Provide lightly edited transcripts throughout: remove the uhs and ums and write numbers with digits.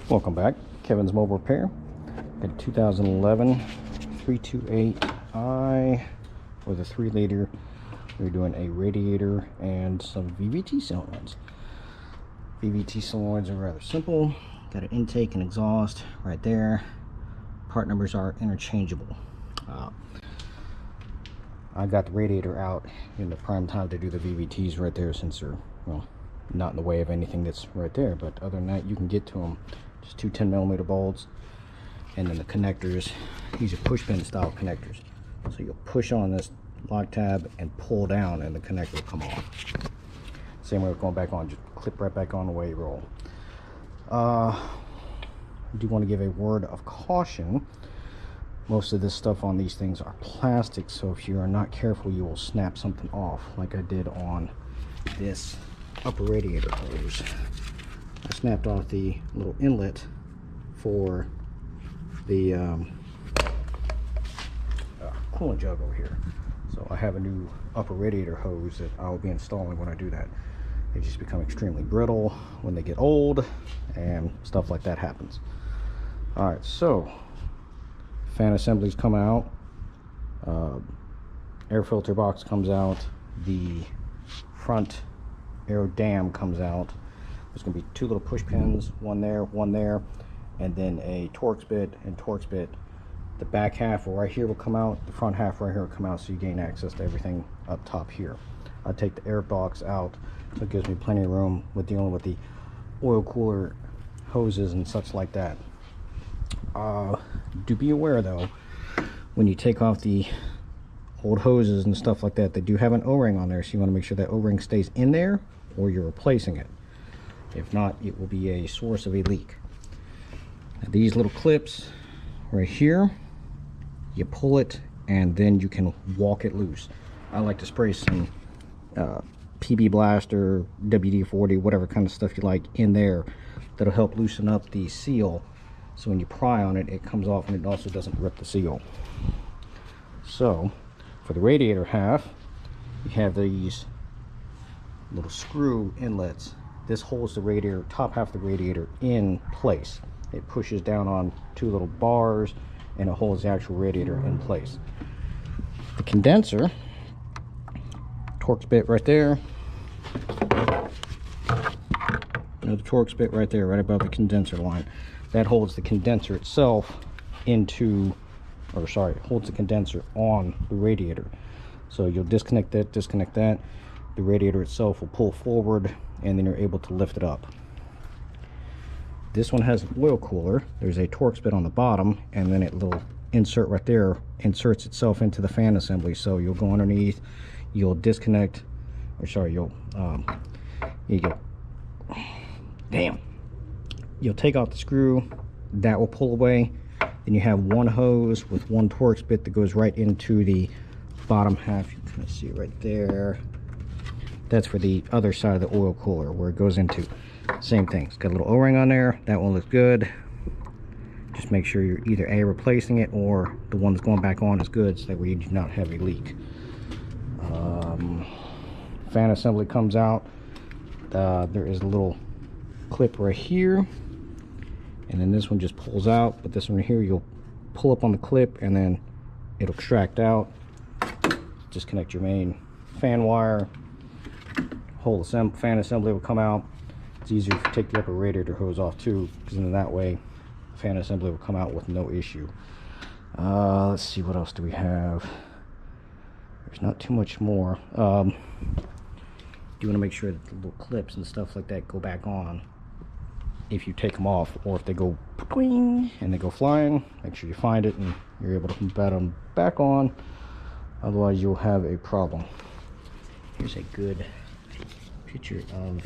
Welcome back. Kevin's Mobile Repair. Got a 2011 328i with a 3-liter. We're doing a radiator and some VVT solenoids. VVT solenoids are rather simple. Got an intake and exhaust right there. Part numbers are interchangeable. I got the radiator out in the prime time to do the VVTs right there, since they're, well, not in the way of anything that's right there. But other than that, you can get to them. Just two 10mm bolts, and then the connectors. These are push pin style connectors. So you'll push on this lock tab and pull down, and the connector will come off. Same way with going back on, just clip right back on the way you roll. I do want to give a word of caution. Most of this stuff on these things are plastic, so if you are not careful, you will snap something off, like I did on this upper radiator hose. I snapped off the little inlet for the coolant jug over here. So I have a new upper radiator hose that I will be installing when I do that. They just become extremely brittle when they get old, and stuff like that happens. Alright, so fan assemblies come out, air filter box comes out, the front air dam comes out. There's going to be two little push pins, one there, and then a Torx bit and Torx bit. The back half right here will come out, the front half right here will come out, so you gain access to everything up top here. I'll take the Airbox out, so it gives me plenty of room with dealing with the oil cooler hoses and such like that. Do be aware though, when you take off the old hoses and stuff like that, they do have an O-ring on there, so you want to make sure that O-ring stays in there or you're replacing it. If not, it will be a source of a leak. Now, these little clips right here, you pull it and then you can walk it loose. I like to spray some PB Blaster, WD-40, whatever kind of stuff you like in there. That'll help loosen up the seal, so when you pry on it, it comes off and it also doesn't rip the seal. So for the radiator half, you have these little screw inlets. This holds the radiator, top half of the radiator, in place. It pushes down on two little bars and it holds the actual radiator in place. The condenser, Torx bit right there. Another Torx bit right there, right above the condenser line. That holds the condenser itself into, or sorry, holds the condenser on the radiator. So you'll disconnect that, the radiator itself will pull forward, and then you're able to lift it up. This one has an oil cooler. There's a Torx bit on the bottom, and then it little insert right there inserts itself into the fan assembly. So you'll go underneath, you'll disconnect, or sorry, you'll you'll take out the screw, that will pull away. Then you have one hose with one Torx bit that goes right into the bottom half. You can kind of see right there. That's for the other side of the oil cooler, where it goes into. Same thing, it's got a little O-ring on there. That one looks good. Just make sure you're either A, replacing it, or the one that's going back on is good, so that way you do not have a leak. Fan assembly comes out. There is a little clip right here, and then this one just pulls out, but this one right here, you'll pull up on the clip and then it'll extract out. Disconnect your main fan wire. Whole fan assembly will come out. It's easier to take the upper radiator hose off too, because then that way the fan assembly will come out with no issue. Let's see, what else do we have? There's not too much more. You want to make sure that the little clips and stuff like that go back on if you take them off, or if they go and they go flying, make sure you find it and you're able to put them back on. Otherwise you'll have a problem. Here's a good picture of,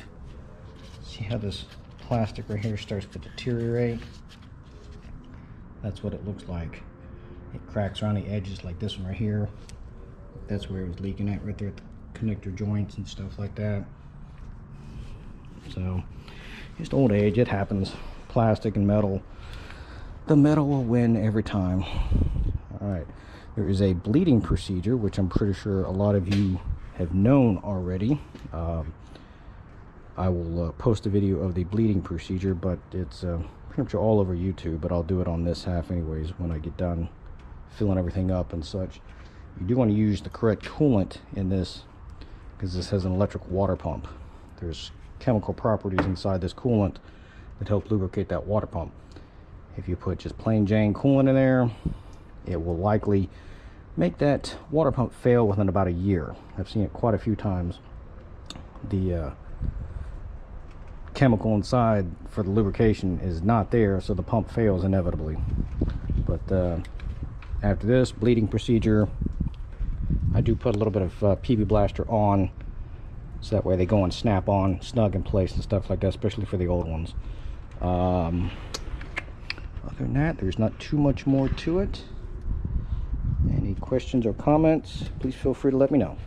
see how this plastic right here starts to deteriorate? That's what it looks like. It cracks around the edges, like this one right here. That's where it was leaking at, right there at the connector joints and stuff like that. So just old age, it happens. Plastic and metal, the metal will win every time. All right, there is a bleeding procedure, which I'm pretty sure a lot of you have known already. I will post a video of the bleeding procedure, but it's pretty much all over YouTube, but I'll do it on this half anyways when I get done filling everything up and such. You do want to use the correct coolant in this, because this has an electric water pump. There's chemical properties inside this coolant that help lubricate that water pump. If you put just plain Jane coolant in there, it will likely make that water pump fail within about a year. I've seen it quite a few times. The chemical inside for the lubrication is not there, so the pump fails inevitably. But after this bleeding procedure, I do put a little bit of PB Blaster on, so that way they go and snap on snug in place and stuff like that, especially for the old ones. Other than that, there's not too much more to it. Any questions or comments, please feel free to let me know.